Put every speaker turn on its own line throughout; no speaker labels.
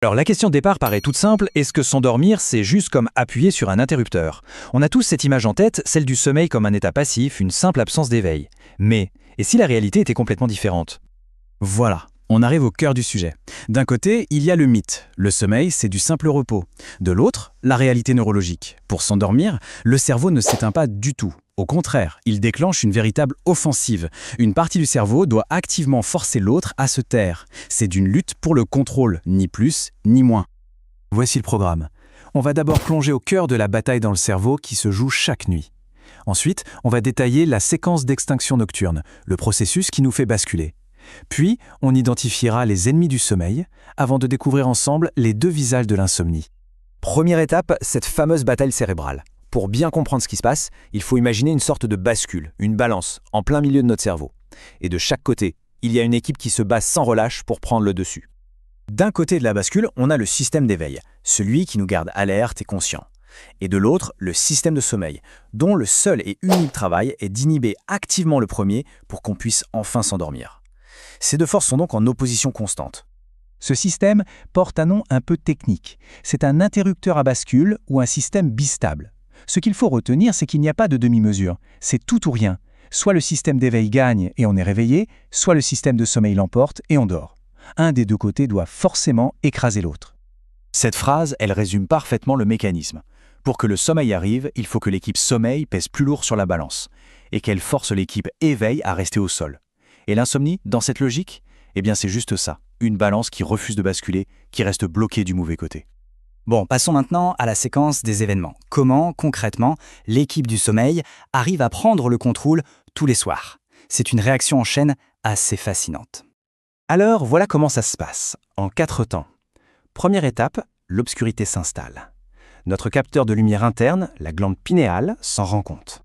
Alors la question de départ paraît toute simple, est-ce que s'endormir c'est juste comme appuyer sur un interrupteur? On a tous cette image en tête, celle du sommeil comme un état passif, une simple absence d'éveil. Mais, et si la réalité était complètement différente?
Voilà, on arrive au cœur du sujet. D'un côté, il y a le mythe. Le sommeil, c'est du simple repos. De l'autre, la réalité neurologique. Pour s'endormir, le cerveau ne s'éteint pas du tout. Au contraire, il déclenche une véritable offensive. Une partie du cerveau doit activement forcer l'autre à se taire. C'est d'une lutte pour le contrôle, ni plus, ni moins. Voici le programme. On va d'abord plonger au cœur de la bataille dans le cerveau qui se joue chaque nuit. Ensuite, on va détailler la séquence d'extinction nocturne, le processus qui nous fait basculer. Puis, on identifiera les ennemis du sommeil, avant de découvrir ensemble les deux visages de l'insomnie.
Première étape, cette fameuse bataille cérébrale. Pour bien comprendre ce qui se passe, il faut imaginer une sorte de bascule, une balance, en plein milieu de notre cerveau. Et de chaque côté, il y a une équipe qui se bat sans relâche pour prendre le dessus. D'un côté de la bascule, on a le système d'éveil, celui qui nous garde alertes et conscients. Et de l'autre, le système de sommeil, dont le seul et unique travail est d'inhiber activement le premier pour qu'on puisse enfin s'endormir. Ces deux forces sont donc en opposition constante.
Ce système porte un nom un peu technique. C'est un interrupteur à bascule ou un système bistable. Ce qu'il faut retenir, c'est qu'il n'y a pas de demi-mesure. C'est tout ou rien. Soit le système d'éveil gagne et on est réveillé, soit le système de sommeil l'emporte et on dort. Un des deux côtés doit forcément écraser l'autre.
Cette phrase, elle résume parfaitement le mécanisme. Pour que le sommeil arrive, il faut que l'équipe sommeil pèse plus lourd sur la balance et qu'elle force l'équipe éveil à rester au sol. Et l'insomnie, dans cette logique, eh bien c'est juste ça, une balance qui refuse de basculer, qui reste bloquée du mauvais côté.
Bon, passons maintenant à la séquence des événements. Comment, concrètement, l'équipe du sommeil arrive à prendre le contrôle tous les soirs? C'est une réaction en chaîne assez fascinante.
Alors, voilà comment ça se passe, en 4 temps. Première étape, l'obscurité s'installe. Notre capteur de lumière interne, la glande pinéale, s'en rend compte.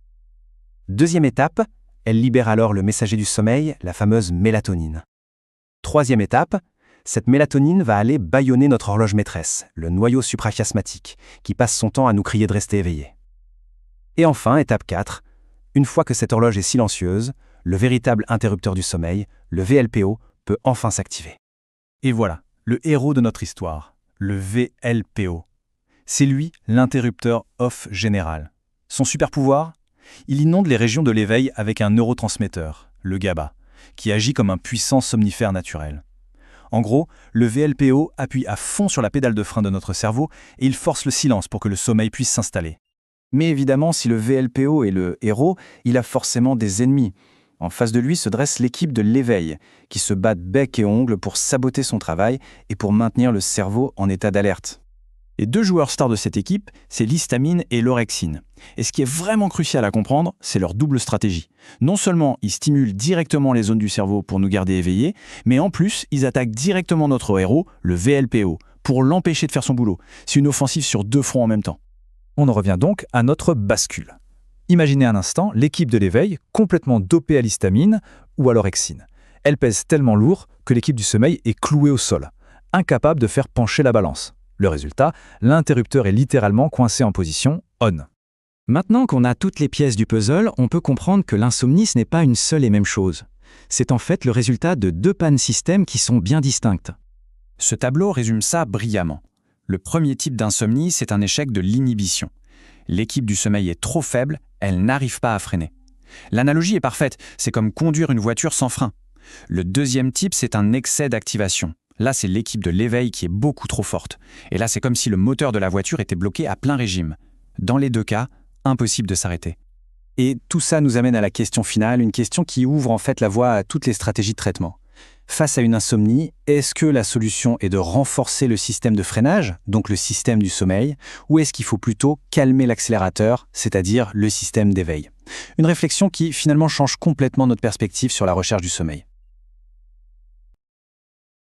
Deuxième étape, elle libère alors le messager du sommeil, la fameuse mélatonine. Troisième étape, cette mélatonine va aller bâillonner notre horloge maîtresse, le noyau suprachiasmatique, qui passe son temps à nous crier de rester éveillé. Et enfin, étape 4, une fois que cette horloge est silencieuse, le véritable interrupteur du sommeil, le VLPO, peut enfin s'activer.
Et voilà, le héros de notre histoire, le VLPO. C'est lui, l'interrupteur off général. Son super pouvoir? Il inonde les régions de l'éveil avec un neurotransmetteur, le GABA, qui agit comme un puissant somnifère naturel. En gros, le VLPO appuie à fond sur la pédale de frein de notre cerveau et il force le silence pour que le sommeil puisse s'installer.
Mais évidemment, si le VLPO est le héros, il a forcément des ennemis. En face de lui se dresse l'équipe de l'éveil, qui se bat bec et ongles pour saboter son travail et pour maintenir le cerveau en état d'alerte. Les deux joueurs stars de cette équipe, c'est l'histamine et l'orexine. Et ce qui est vraiment crucial à comprendre, c'est leur double stratégie. Non seulement ils stimulent directement les zones du cerveau pour nous garder éveillés, mais en plus, ils attaquent directement notre héros, le VLPO, pour l'empêcher de faire son boulot. C'est une offensive sur 2 fronts en même temps.
On en revient donc à notre bascule. Imaginez un instant l'équipe de l'éveil complètement dopée à l'histamine ou à l'orexine. Elle pèse tellement lourd que l'équipe du sommeil est clouée au sol, incapable de faire pencher la balance. Le résultat, l'interrupteur est littéralement coincé en position on.
Maintenant qu'on a toutes les pièces du puzzle, on peut comprendre que l'insomnie ce n'est pas une seule et même chose. C'est en fait le résultat de 2 pannes système qui sont bien distinctes.
Ce tableau résume ça brillamment. Le premier type d'insomnie, c'est un échec de l'inhibition. L'équipe du sommeil est trop faible, elle n'arrive pas à freiner. L'analogie est parfaite, c'est comme conduire une voiture sans frein. Le deuxième type, c'est un excès d'activation. Là, c'est l'équipe de l'éveil qui est beaucoup trop forte. Et là, c'est comme si le moteur de la voiture était bloqué à plein régime. Dans les 2 cas, impossible de s'arrêter. Et tout ça nous amène à la question finale, une question qui ouvre en fait la voie à toutes les stratégies de traitement. Face à une insomnie, est-ce que la solution est de renforcer le système de freinage, donc le système du sommeil, ou est-ce qu'il faut plutôt calmer l'accélérateur, c'est-à-dire le système d'éveil? Une réflexion qui finalement change complètement notre perspective sur la recherche du sommeil.